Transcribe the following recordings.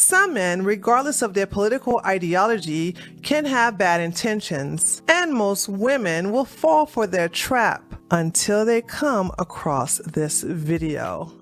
Some men, regardless of their political ideology, can have bad intentions, and most women will fall for their trap until they come across this video.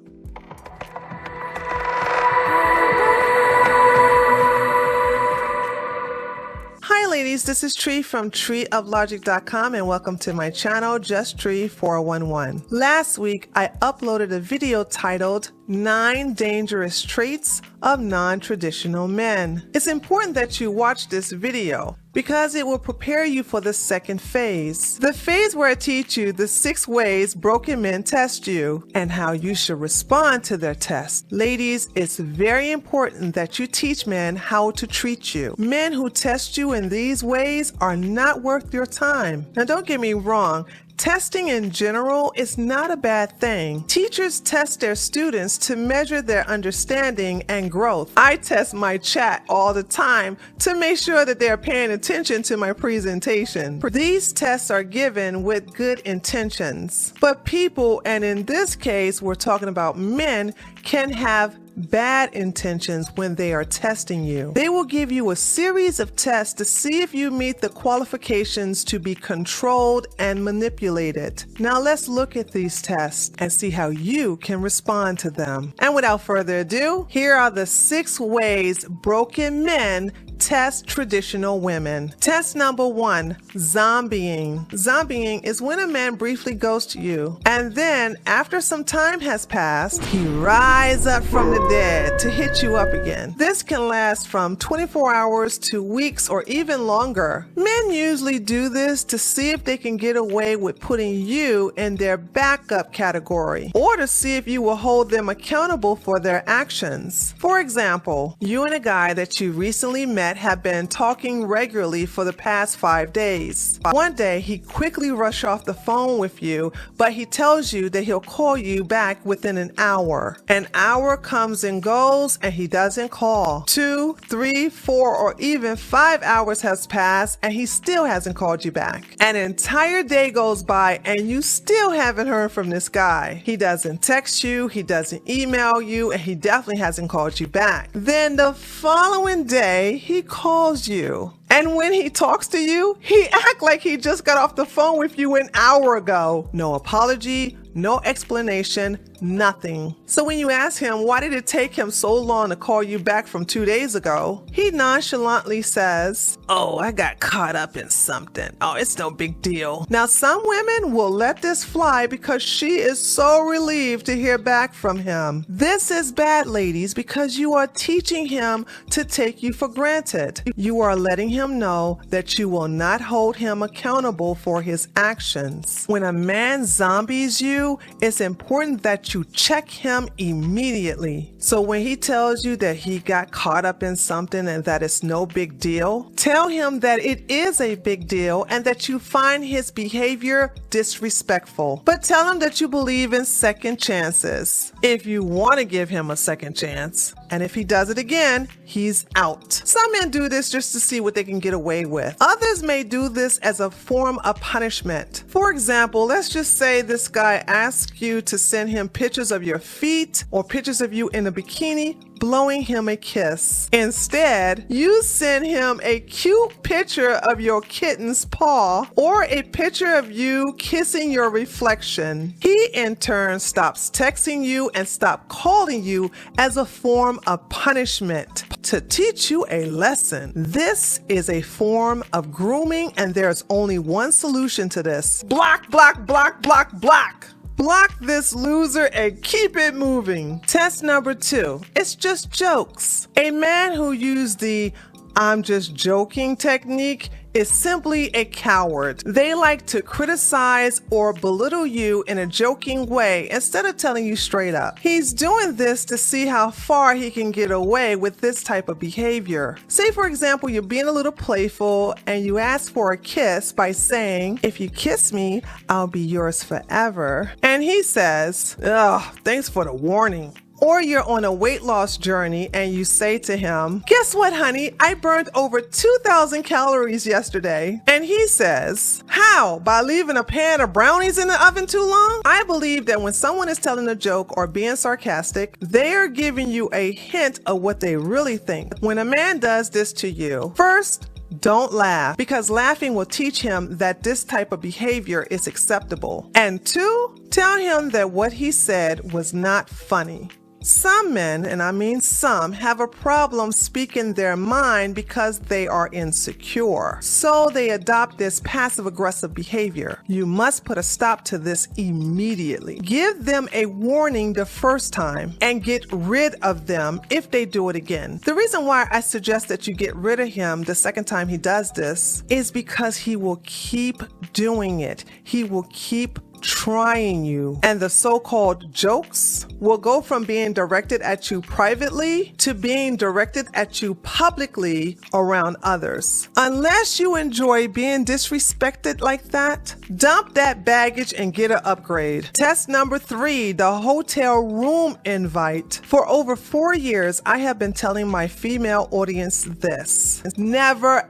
Hi ladies, this is Tree from treeoflogic.com and welcome to my channel, Just Tree 411. Last week, I uploaded a video titled 9 Dangerous Traits of Non-Traditional Men. It's important that you watch this video because it will prepare you for the second phase. The phase where I teach you the 6 ways broken men test you and how you should respond to their test. Ladies, it's very important that you teach men how to treat you. Men who test you in these ways are not worth your time. Now don't get me wrong, testing in general is not a bad thing. Teachers test their students to measure their understanding and growth. I test my chat all the time to make sure that they're paying attention to my presentation. These tests are given with good intentions. But people, and in this case, we're talking about men, can have bad intentions when they are testing you. They will give you a series of tests to see if you meet the qualifications to be controlled and manipulated. Now let's look at these tests and see how you can respond to them. And without further ado, here are the 6 ways broken men test traditional women. Test number 1, zombieing. Zombieing is when a man briefly ghosts you, and then after some time has passed, he rises up from the dead to hit you up again. This can last from 24 hours to weeks or even longer. Men usually do this to see if they can get away with putting you in their backup category, or to see if you will hold them accountable for their actions. For example, you and a guy that you recently met have been talking regularly for the past 5 days. One day, he quickly rushed off the phone with you, but he tells you that he'll call you back within an hour. An hour comes and goes, and he doesn't call. 2, 3, 4, or even 5 hours has passed, and he still hasn't called you back. An entire day goes by, and you still haven't heard from this guy. He doesn't text you, he doesn't email you, and he definitely hasn't called you back. Then the following day, he calls you. And when he talks to you, he acts like he just got off the phone with you an hour ago. No apology, no explanation, nothing. So when you ask him, why did it take him so long to call you back from 2 days ago? He nonchalantly says, oh, I got caught up in something. Oh, it's no big deal. Now, some women will let this fly because she is so relieved to hear back from him. This is bad, ladies, because you are teaching him to take you for granted. You are letting him know that you will not hold him accountable for his actions. When a man zombies you, it's important that you check him immediately. So when he tells you that he got caught up in something and that it's no big deal, tell him that it is a big deal and that you find his behavior disrespectful. But tell him that you believe in second chances. If you want to give him a second chance, and if he does it again, he's out. Some men do this just to see what they can get away with. Others may do this as a form of punishment. For example, let's just say this guy asks you to send him pictures of your feet or pictures of you in a bikini, blowing him a kiss. Instead, you send him a cute picture of your kitten's paw or a picture of you kissing your reflection. He in turn stops texting you and stops calling you as a form of punishment to teach you a lesson. This is a form of grooming, and there's only one solution to this. Block, block, block, block, block. Block this loser and keep it moving. Test number 2. It's just jokes. A man who used the I'm just joking technique is simply a coward. They like to criticize or belittle you in a joking way instead of telling you straight up. He's doing this to see how far he can get away with this type of behavior. Say, for example, you're being a little playful and you ask for a kiss by saying, if you kiss me, I'll be yours forever. And he says, oh, thanks for the warning. Or you're on a weight loss journey and you say to him, "Guess what, honey? I burned over 2,000 calories yesterday." And he says, "How? By leaving a pan of brownies in the oven too long?" I believe that when someone is telling a joke or being sarcastic, they are giving you a hint of what they really think. When a man does this to you, first, don't laugh, because laughing will teach him that this type of behavior is acceptable. And two, tell him that what he said was not funny. Some men, and I mean some, have a problem speaking their mind because they are insecure. So they adopt this passive-aggressive behavior. You must put a stop to this immediately. Give them a warning the first time and get rid of them if they do it again. The reason why I suggest that you get rid of him the second time he does this is because he will keep doing it. He will keep trying you, and the so-called jokes will go from being directed at you privately to being directed at you publicly around others. Unless you enjoy being disrespected like that, dump that baggage and get an upgrade. Test number 3, the hotel room invite. For over 4 years, I have been telling my female audience this: never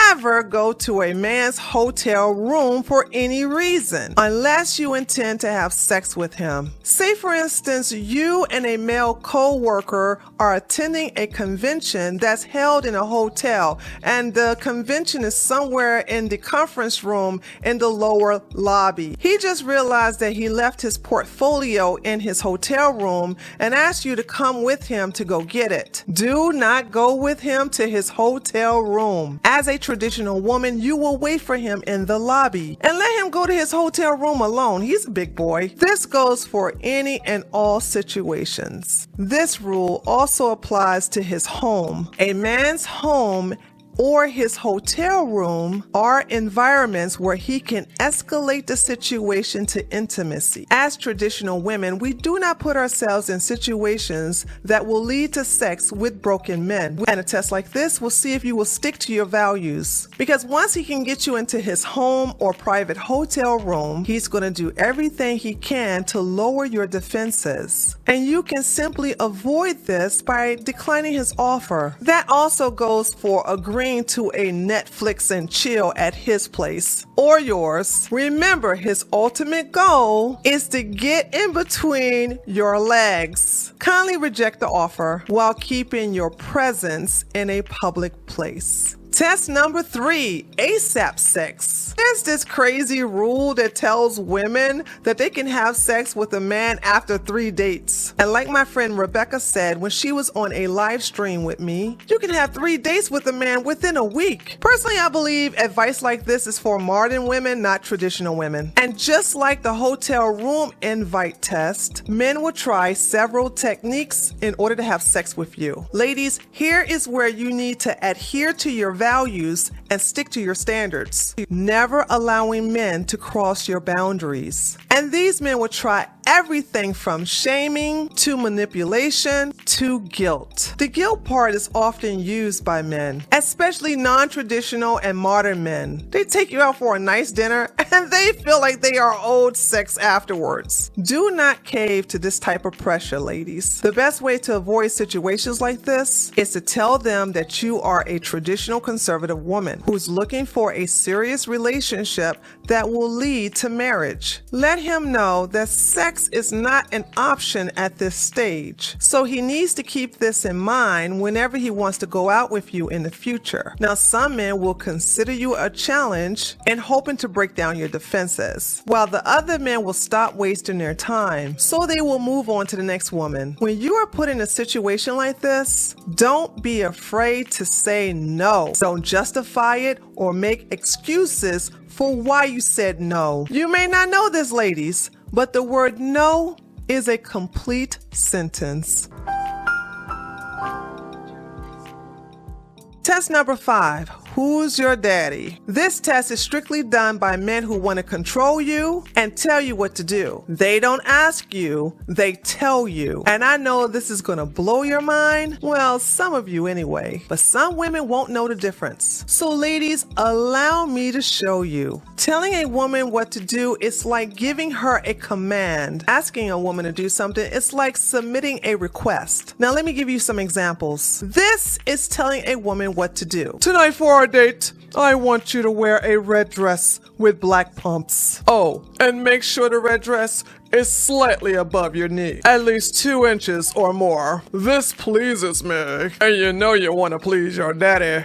ever go to a man's hotel room for any reason unless you intend to have sex with him. Say, for instance, you and a male co-worker are attending a convention that's held in a hotel, and the convention is somewhere in the conference room in the lower lobby. He just realized that he left his portfolio in his hotel room and asked you to come with him to go get it. Do not go with him to his hotel room. As a traditional woman, you will wait for him in the lobby and let him go to his hotel room alone. He's a big boy. This goes for any and all situations. This rule also applies to his home. A man's home or his hotel room are environments where he can escalate the situation to intimacy. As traditional women, we do not put ourselves in situations that will lead to sex with broken men. And a test like this will see if you will stick to your values. Because once he can get you into his home or private hotel room, he's going to do everything he can to lower your defenses. And you can simply avoid this by declining his offer. That also goes for agreeing to a Netflix and chill at his place or yours. Remember, his ultimate goal is to get in between your legs. Kindly reject the offer while keeping your presence in a public place. Test number 3, ASAP sex. There's this crazy rule that tells women that they can have sex with a man after 3 dates. And like my friend Rebecca said when she was on a live stream with me, you can have 3 dates with a man within a week. Personally, I believe advice like this is for modern women, not traditional women. And just like the hotel room invite test, men will try several techniques in order to have sex with you. Ladies, here is where you need to adhere to your values and stick to your standards, never allowing men to cross your boundaries. And these men will try everything from shaming to manipulation to guilt. The guilt part is often used by men, especially non-traditional and modern men. They take you out for a nice dinner and they feel like they are owed sex afterwards. Do not cave to this type of pressure, ladies. The best way to avoid situations like this is to tell them that you are a traditional conservative woman who's looking for a serious relationship that will lead to marriage. Let him know that sex is not an option at this stage, so he needs to keep this in mind whenever he wants to go out with you in the future. Now, some men will consider you a challenge and hoping to break down your defenses, while the other men will stop wasting their time, so they will move on to the next woman. When you are put in a situation like this, don't be afraid to say no. Don't justify it or make excuses for why you said no. You may not know this, ladies, but the word no is a complete sentence. Test number 5. Who's Your Daddy? This test is strictly done by men who want to control you and tell you what to do. They don't ask you, they tell you. And I know this is going to blow your mind. Well, some of you anyway. But some women won't know the difference. So ladies, allow me to show you. Telling a woman what to do is like giving her a command. Asking a woman to do something is like submitting a request. Now let me give you some examples. This is telling a woman what to do. Tonight for our date, I want you to wear a red dress with black pumps. Oh, and make sure the red dress is slightly above your knee, at least 2 inches or more. This pleases me, and you know you want to please your daddy.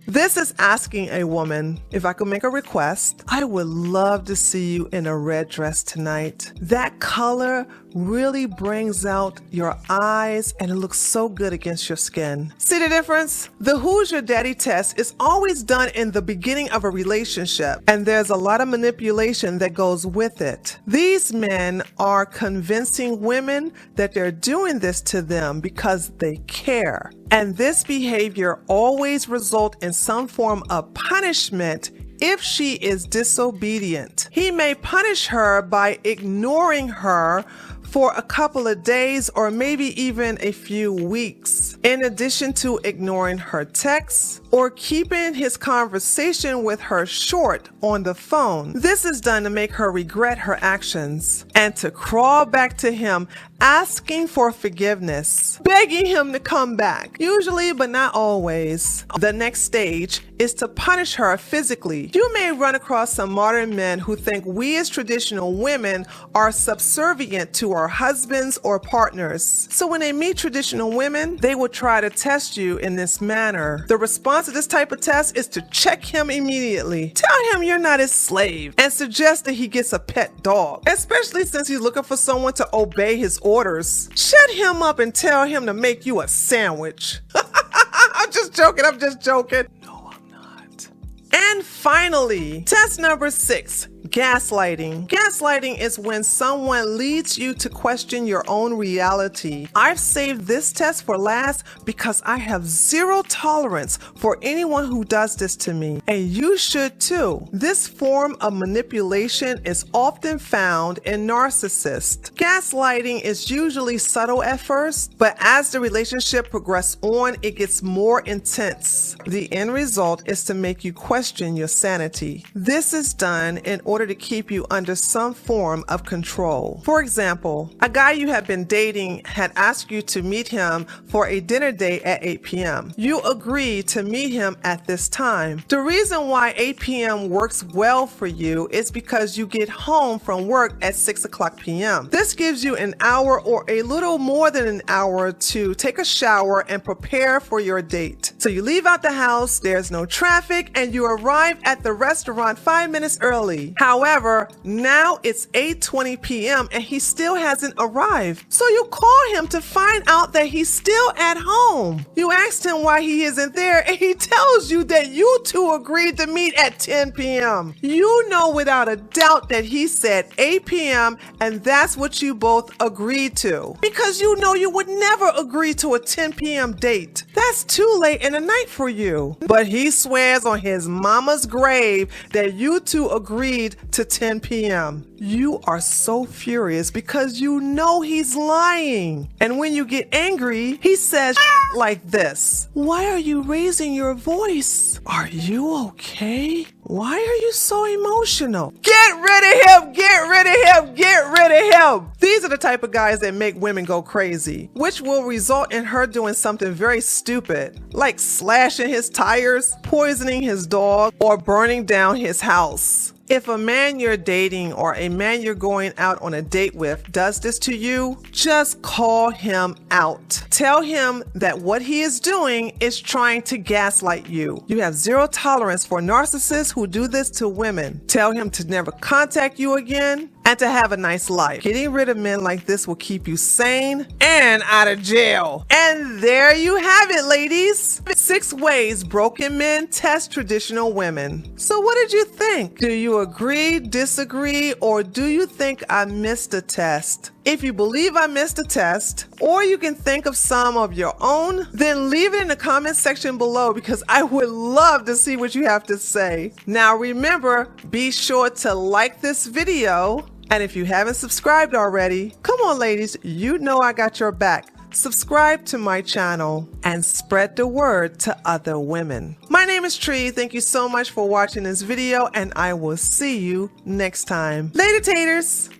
This is asking a woman, if I could make a request, I would love to see you in a red dress tonight. That color really brings out your eyes and it looks so good against your skin. See the difference? The Who's Your Daddy test is always done in the beginning of a relationship, and there's a lot of manipulation that goes with it. These men are convincing women that they're doing this to them because they care. And this behavior always results in some form of punishment if she is disobedient. He may punish her by ignoring her for a couple of days or maybe even a few weeks, in addition to ignoring her texts or keeping his conversation with her short on the phone. This is done to make her regret her actions and to crawl back to him asking for forgiveness, begging him to come back. Usually, but not always. The next stage is to punish her physically. You may run across some modern men who think we as traditional women are subservient to our husbands or partners. So when they meet traditional women, they will try to test you in this manner. The response to this type of test is to check him immediately. Tell him you're not his slave and suggest that he gets a pet dog, especially since he's looking for someone to obey his orders. Shut him up and tell him to make you a sandwich. I'm just joking. No, I'm not. And finally, test number 6. Gaslighting. Gaslighting is when someone leads you to question your own reality. I've saved this test for last because I have zero tolerance for anyone who does this to me. And you should too. This form of manipulation is often found in narcissists. Gaslighting is usually subtle at first, but as the relationship progresses on, it gets more intense. The end result is to make you question your sanity. This is done in order to keep you under some form of control. For example, a guy you have been dating had asked you to meet him for a dinner date at 8 p.m. You agreed to meet him at this time. The reason why 8 p.m. works well for you is because you get home from work at 6 o'clock p.m. This gives you an hour or a little more than an hour to take a shower and prepare for your date. So you leave out the house, there's no traffic, and you arrive at the restaurant 5 minutes early. However, now it's 8:20 p.m. and he still hasn't arrived. So you call him to find out that he's still at home. You asked him why he isn't there and he tells you that you two agreed to meet at 10 p.m. You know without a doubt that he said 8 p.m. and that's what you both agreed to. Because you know you would never agree to a 10 p.m. date. That's too late in the night for you. But he swears on his mama's grave that you two agreed to 10 p.m. You are so furious because you know he's lying. And when you get angry, he says like this. Why are you raising your voice? Are you okay? Why are you so emotional? Get rid of him! Get rid of him! Get rid of him! These are the type of guys that make women go crazy, which will result in her doing something very stupid, like slashing his tires, poisoning his dog, or burning down his house. If a man you're dating or a man you're going out on a date with does this to you, just call him out. Tell him that what he is doing is trying to gaslight you. You have zero tolerance for narcissists who do this to women. Tell him to never contact you again and to have a nice life. Getting rid of men like this will keep you sane and out of jail. And there you have it, ladies. 6 ways broken men test traditional women. So what did you think? Do you agree, disagree, or do you think I missed a test? If you believe I missed a test, or you can think of some of your own, then leave it in the comment section below because I would love to see what you have to say. Now remember, be sure to like this video, and if you haven't subscribed already, come on ladies, you know I got your back. Subscribe to my channel and spread the word to other women. My name is Tree. Thank you so much for watching this video, and I will see you next time. Later, taters.